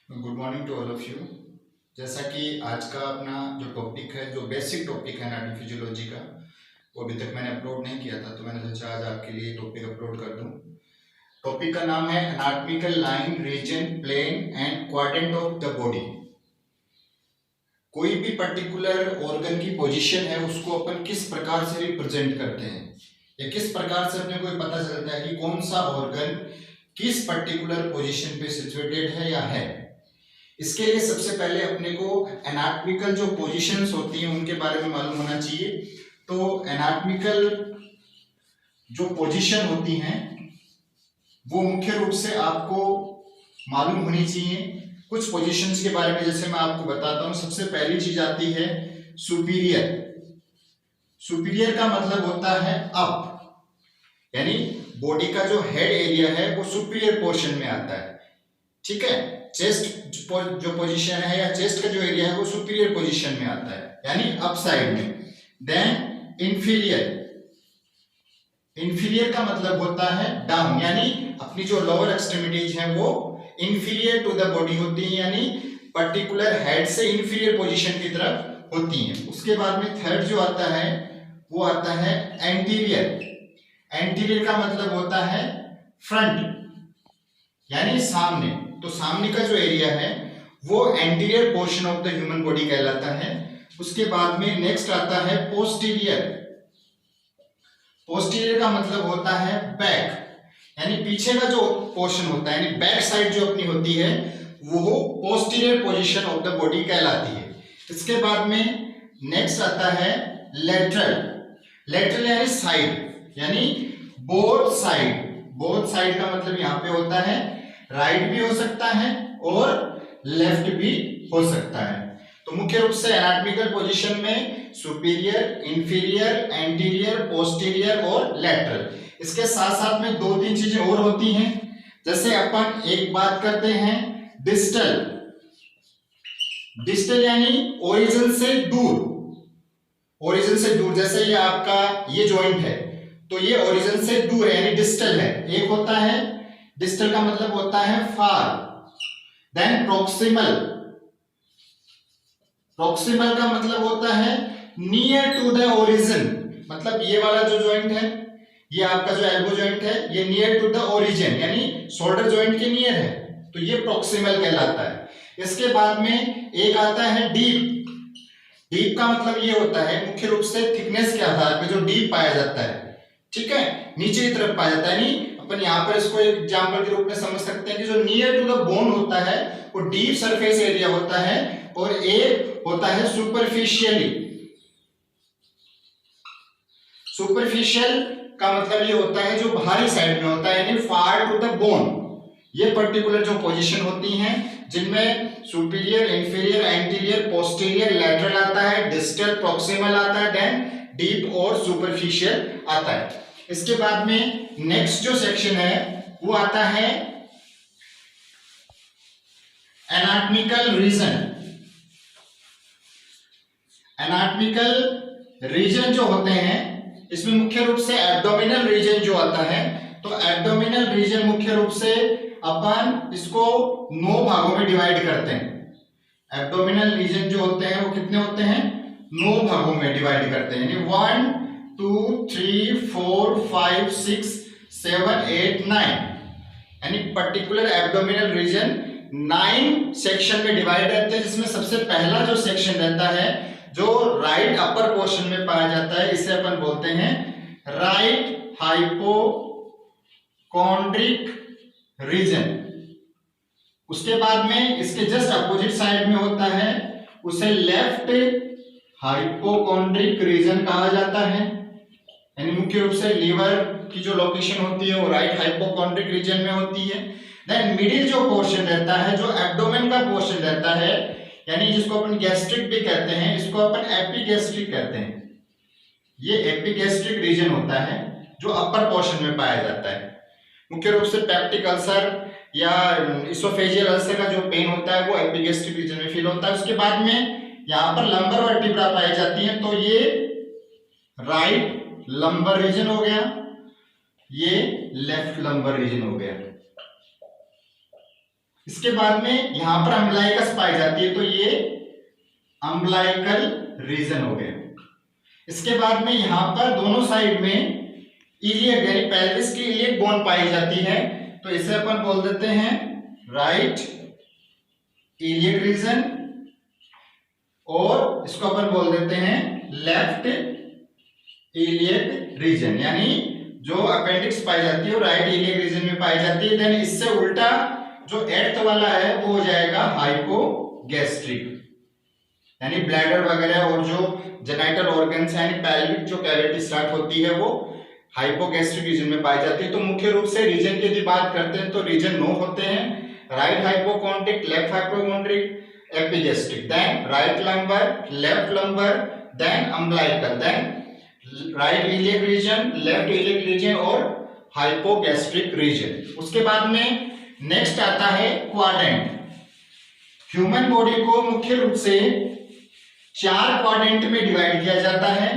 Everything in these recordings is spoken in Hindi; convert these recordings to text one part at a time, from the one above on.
Good morning to all of you. जैसा कि आज का अपना जो टॉपिक है, जो बेसिक टॉपिक है एनाटॉमी फिजियोलॉजी का, वो अभी तक मैंने अपलोड नहीं किया था, तो मैंने सोचा आज आपके लिए टॉपिक अपलोड कर दूं। टॉपिक का नाम है anatomical line, region, plane and quadrant of the body. कोई भी पर्टिकुलर ऑर्गन की पोजीशन है, उसको अपन किस प्रकार से रिप्रेजेंट करते हैं, या किस प्रकार से अपने को पता चलता है कि कौन सा ऑर्गन किस पर्टिकुलर पोजीशन पे सिचुएटेड है या है। इसके लिए सबसे पहले अपने को एनाटॉमिकल जो पोजीशंस होती हैं उनके बारे में मालूम होना चाहिए। तो एनाटॉमिकल जो पोजीशन होती हैं वो मुख्य रूप से आपको मालूम होनी चाहिए। कुछ पोजीशंस के बारे में जैसे मैं आपको बताता हूं। सबसे पहली चीज आती है सुपीरियर। सुपीरियर का मतलब होता है अप, यानी बॉडी का जो हेड एरिया है वो सुपीरियर पोर्शन में आता है। ठीक है, चेस्ट जो पोजीशन है या चेस्ट का जो एरिया है वो सुपीरियर पोजीशन में आता है, यानी अप साइड में। Then inferior. इंफीरियर का मतलब होता है डाउन, यानी अपनी जो लोअर एक्सट्रीमिटीज है वो इंफीरियर टू द बॉडी होती है, यानी पर्टिकुलर हेड से इंफीरियर पोजीशन की तरफ होती हैं। उसके बाद में थर्ड जो आता है वो आता है एंटीरियर। एंटीरियर का मतलब होता है फ्रंट, यानी सामने। तो सामने का जो एरिया है वो anterior portion of the human body कहलाता है। उसके बाद में नेक्स्ट आता है पोस्टीरियर। पोस्टीरियर का मतलब होता है बैक, यानी पीछे का जो पोर्शन होता है, यानी बैक साइड जो अपनी होती है वो posterior position of the body कहलाती है। इसके बाद में नेक्स्ट आता है लेटरल। लेटरल यानी साइड, यानी बोथ साइड। बोथ साइड का मतलब यहां पे होता है राइट भी हो सकता है और लेफ्ट भी हो सकता है। तो मुख्य रूप से एनाटॉमिकल पोजीशन में सुपीरियर, इंफीरियर, एंटीरियर, पोस्टीरियर और लेटरल। इसके साथ साथ में दो तीन चीजें और होती हैं। जैसे अपन एक बात करते हैं डिस्टल। डिस्टल यानी ओरिजिन से दूर। ओरिजिन से दूर, जैसे ये आपका ये जॉइंट है तो ये ओरिजिन से दूर है, यानी डिस्टल है। एक होता है डिस्टल का मतलब होता है फार। Then proximal. प्रोक्सिमल का मतलब होता है नियर टू द ओरिजिन, मतलब ये वाला जो जॉइंट है, ये आपका जो एल्बो जॉइंट है, ये नियर टू द ओरिजिन यानी शोल्डर जॉइंट के नियर है, तो ये प्रोक्सिमल कहलाता है। इसके बाद में एक आता है डीप। डीप का मतलब ये होता है मुख्य रूप से थिकनेस के आधार पर जो डीप पाया जाता है, ठीक है, नीचे की तरफ पाया जाता है। यानी अपन यहाँ पर इसको एक एग्जांपल के रूप में समझ सकते हैं कि जो नियर टू द बोन होता है वो डीप सरफेस एरिया होता है, और एक होता है सुपरफिशियली। सुपरफिशियल का मतलब ये होता है जो बाहरी साइड में होता है, यानी फार टू द बोन। ये पर्टिकुलर जो पोजीशन होती हैं जिनमें superior, inferior, anterior, posterior, lateral आता है, डिस्टल, प्रोक्सिमल आता है, देन डीप और सुपरफिशियल आता है। इसके बाद में नेक्स्ट जो सेक्शन है वो आता है एनाटॉमिकल रीजन। एनाटॉमिकल रीजन जो होते हैं इसमें मुख्य रूप से एब्डोमिनल रीजन जो आता है, तो एब्डोमिनल रीजन मुख्य रूप से अपन इसको 9 भागों में डिवाइड करते हैं। एब्डोमिनल रीजन जो होते हैं वो कितने होते हैं? 9 भागों में डिवाइड करते हैं, यानी 1 2 3 4 5 6 7 8 9, यानी पर्टिकुलर एब्डोमिनल रीजन 9 सेक्शन में डिवाइड रहते हैं, जिसमें सबसे पहला जो सेक्शन रहता है जो राइट अपर पोर्शन में पाया जाता है, इसे अपन बोलते हैं राइट हाइपोकॉन्ड्रिक रीजन। उसके बाद में इसके जस्ट अपोजिट साइड में होता है उसे लेफ्ट हाइपोकॉन्ड्रिक रीजन कहा जाता है, यानी मुख्य रूप से लीवर की जो लोकेशन होती है वो राइट हाइपोकॉन्ड्रिक रीजन में होती है। देन मिडिल जो पोर्शन रहता है, जो एब्डोमेन का पोर्शन रहता है, यानी जिसको अपन गैस्ट्रिक भी कहते हैं, इसको अपन एपिगैस्ट्रिक कहते हैं। ये एपिगैस्ट्रिक रीजन होता है जो अपर पोर्शन में पाया जाता है। मुख्य रूप से पेप्टिक अल्सर या इसोफेजियल अल्सर का जो पेन होता है वो एपिगैस्ट्रिक रीजन में फील होता है। उसके बाद में यहाँ पर लंबर वर्टिब्रा पाई जाती है, तो ये राइट लंबर रीजन हो गया, ये लेफ्ट लंबर रीजन हो गया। इसके बाद में यहां पर अम्बलाइकस पाई जाती है, तो ये अम्बलाइकल रीजन हो गया। इसके बाद में यहां पर दोनों साइड में इलियक यानी पेल्विस की इलियक बोन पाई जाती है, तो इसे अपन बोल देते हैं राइट इलियक रीजन, और इसको अपन बोल देते हैं लेफ्ट इलियक रीजन, यानी जो अपेंडिक्स पाई जाती है वो राइट इलियक रीजन में पाई जाती है। देन इससे उल्टा जो एट्थ वाला है वो हो जाएगा हाइपोगैस्ट्रिक, यानी ब्लैडर वगैरह और जो जेनाइटल ऑर्गन्स यानी पेल्विक जो कैविटी स्टार्ट होती है वो हाइपोगैस्ट्रिक रीजन में पाई जाती है। तो मुख्य रूप से रीजन की यदि बात करते हैं तो रीजन 9 होते हैं, right hypochondriac, left hypochondriac, epigastric, then right lumbar, left lumbar, then umbilical, then right iliac region, left iliac region और हाइपोगैस्ट्रिक रीजन। उसके बाद में नेक्स्ट आता है क्वाड्रेंट। ह्यूमन बॉडी को मुख्य रूप से 4 क्वाड्रेंट में डिवाइड किया जाता है।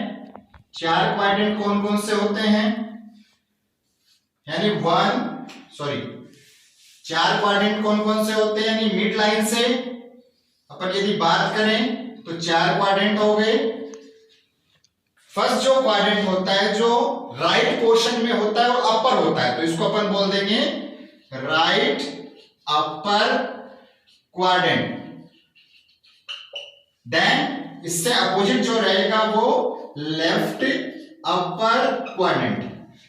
4 क्वाड्रेंट कौन कौन से होते हैं, यानी 4 क्वाड्रेंट कौन कौन से होते हैं, यानी मिड लाइन से अपन यदि बात करें तो 4 क्वाड्रेंट हो गए। फर्स्ट जो क्वाड्रेंट होता है जो राइट पोर्शन में होता है और अपर होता है, तो इसको अपन बोल देंगे राइट अपर क्वाड्रेंट। देन इससे अपोजिट जो रहेगा वो लेफ्ट अपर क्वाड्रेंट।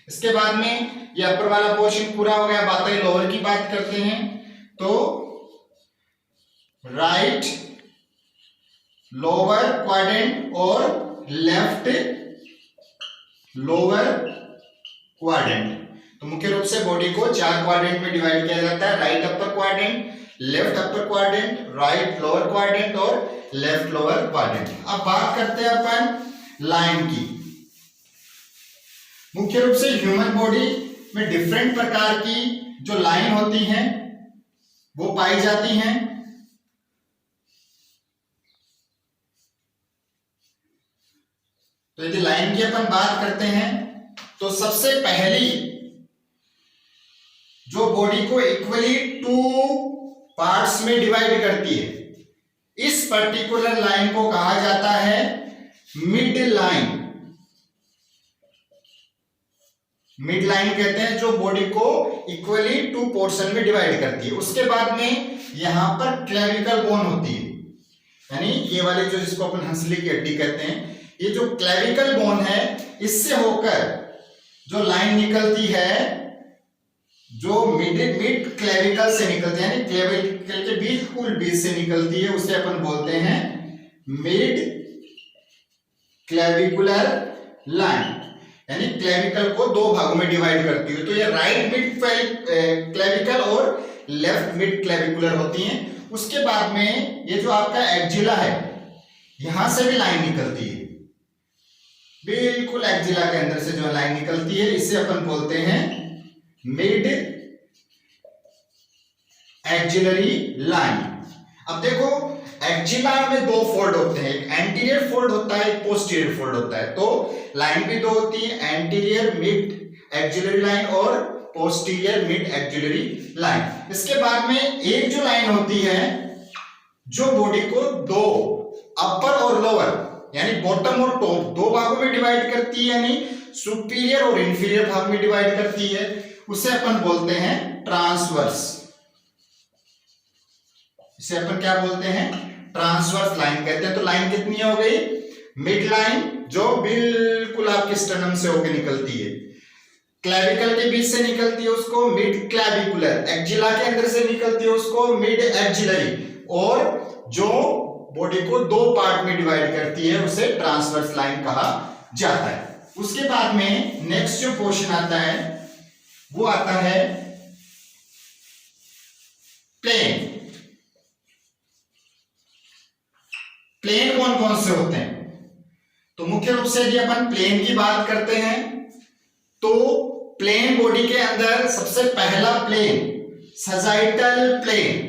इसके बाद में ये अपर वाला पोर्शन पूरा हो गया, बात है लोअर की बात करते हैं तो राइट लोअर क्वाड्रेंट और लेफ्ट लोअर क्वाड्रेंट। तो मुख्य रूप से बॉडी को 4 क्वाड्रेंट में डिवाइड किया जाता है, right upper quadrant, left upper quadrant, right lower quadrant और लेफ्ट लोअर क्वाड्रेंट। अब बात करते हैं अपन लाइन की। मुख्य रूप से ह्यूमन बॉडी में डिफरेंट प्रकार की जो लाइन होती हैं वो पाई जाती हैं। तो यदि लाइन की अपन बात करते हैं तो सबसे पहली जो बॉडी को इक्वली 2 पार्ट्स में डिवाइड करती है, इस पर्टिकुलर लाइन को कहा जाता है मिड लाइन। मिड लाइन कहते हैं जो बॉडी को इक्वली 2 पोर्शन में डिवाइड करती है। उसके बाद में यहां पर क्लेविकल बोन होती है, यानी ये वाले जो जिसको अपन हंसली की हड्डी कहते हैं, ये जो क्लेविकल बोन है इससे होकर जो लाइन निकलती है जो मिड क्लेविकल से निकलती है, यानी क्लेविकल के बिल्कुल बीच से निकलती है, उसे अपन बोलते हैं मिड क्लेविकुलर लाइन, यानी क्लेविकल को 2 भागों में डिवाइड करती है। तो ये राइट मिड क्लेविकल और लेफ्ट मिड क्लेविकुलर होती हैं। उसके बाद में ये जो आपका एक्जिला है यहां से भी लाइन निकलती है, बिल्कुल एक्जिला के अंदर से जो लाइन निकलती है इसे अपन बोलते हैं मिड एक्जिलरी लाइन। अब देखो एक्जिला में 2 फोल्ड होते हैं, एक एंटीरियर फोल्ड होता है, एक पोस्टीरियर फोल्ड होता है। तो लाइन भी 2 होती है, एंटीरियर मिड एक्जिलरी लाइन और पोस्टीरियर मिड एक्जिलरी लाइन। इसके बाद में एक जो लाइन होती है जो बॉडी को 2 अपर और लोअर यानी बॉटम और टॉप 2 भागों में डिवाइड करती है, यानी सुपीरियर और इंफीरियर भाग में डिवाइड करती है, उसे अपन बोलते हैं ट्रांसवर्स। इसे अपन क्या बोलते हैं, ट्रांसवर्स लाइन कहते हैं। तो लाइन कितनी हो गई, मिड लाइन जो बिल्कुल आपके स्टर्नम से होकर निकलती है, क्लेविकल के बीच से निकलती है उसको मिड क्लेविकुलर, एक्जिला के अंदर से निकलती है उसको मिड एक्जिलरी, और जो बॉडी को 2 पार्ट में डिवाइड करती है उसे ट्रांसवर्स लाइन कहा जाता है। उसके बाद में नेक्स्ट जो पोर्शन आता है वो आता है प्लेन। प्लेन कौन कौन से होते हैं, तो मुख्य रूप से यदि अपन प्लेन की बात करते हैं तो प्लेन बॉडी के अंदर सबसे पहला plane sagittal plane.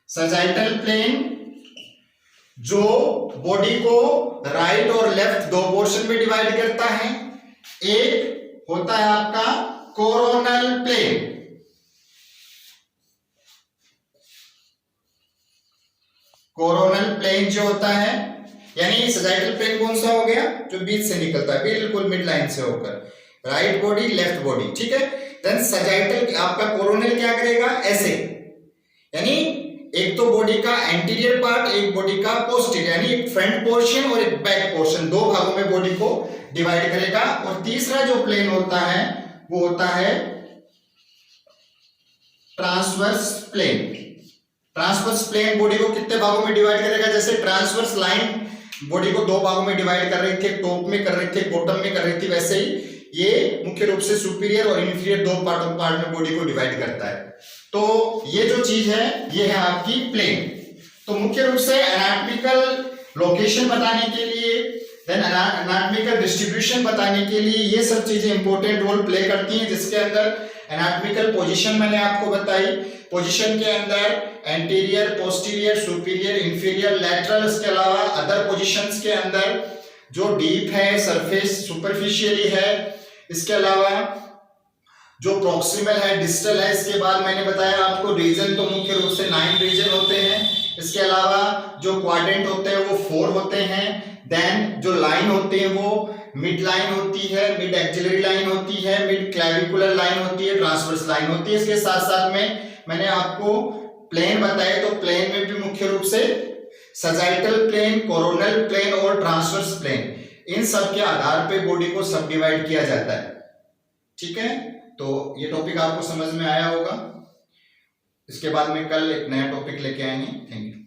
Sagittal plane जो बॉडी को राइट और लेफ्ट 2 पोर्शन में डिवाइड करता है। एक होता है आपका कोरोनल प्लेन। कोरोनल प्लेन जो होता है, यानी सजाइटल प्लेन कौन सा हो गया, जो बीच से निकलता है बिल्कुल मिड लाइन से होकर, राइट बॉडी लेफ्ट बॉडी, ठीक है। देन सजाइटल आपका कोरोनल क्या करेगा, ऐसे, यानी एक तो बॉडी का एंटीरियर पार्ट, एक बॉडी का पोस्टीरियर, यानी एक फ्रंट पोर्शन और एक बैक पोर्शन, दो भागों में बॉडी को डिवाइड करेगा। और तीसरा जो प्लेन होता है वो होता है transverse plane. Transverse plane body को कितने भागों में डिवाइड करेगा, जैसे ट्रांसवर्स लाइन बॉडी को दो भागों में डिवाइड कर रही थी, टॉप में कर रही थी, बॉटम में कर रही थी, वैसे ही ये मुख्य रूप से सुपीरियर और इंफीरियर दो पार्ट में बॉडी को डिवाइड करता है। तो ये जो चीज है ये है आपकी प्लेन। तो मुख्य रूप से एनाटॉमिकल लोकेशन बताने के लिए, देन एनाटॉमिकल डिस्ट्रीब्यूशन बताने के लिए ये सब चीजें इंपॉर्टेंट रोल प्ले करती हैं, जिसके अंदर एनाटॉमिकल पोजीशन मैंने आपको बताई, पोजीशन के अंदर anterior, posterior, superior, inferior, lateral, इसके अलावा अदर पोजीशंस के अंदर जो डीप है, सरफेस सुपरफिशियली है, इसके अलावा जो प्रॉक्सिमल है, डिस्टल है। इसके बाद मैंने बताया आपको रीजन तो मुख्य रूप से 9 रीजन होते हैं। इसके अलावा जो क्वाड्रेंट होते हैं वो 4 होते हैं। देन जो लाइन होते हैं वो मिड लाइन होती है, मिड एक्सिलरी लाइन होती है, मिड क्लैविकुलर लाइन होती है, ट्रांसवर्स लाइन होती है। इसके साथ साथ में मैंने आपको प्लेन बताए, तो प्लेन में भी मुख्य रूप से सजाइटल प्लेन, कोरोनल प्लेन और ट्रांसवर्स प्लेन, इन सब के आधार पे बॉडी को सब डिवाइड किया जाता है, ठीक है। तो ये टॉपिक आपको समझ में आया होगा। इसके बाद में कल एक नया टॉपिक लेके आएंगे। Thank you.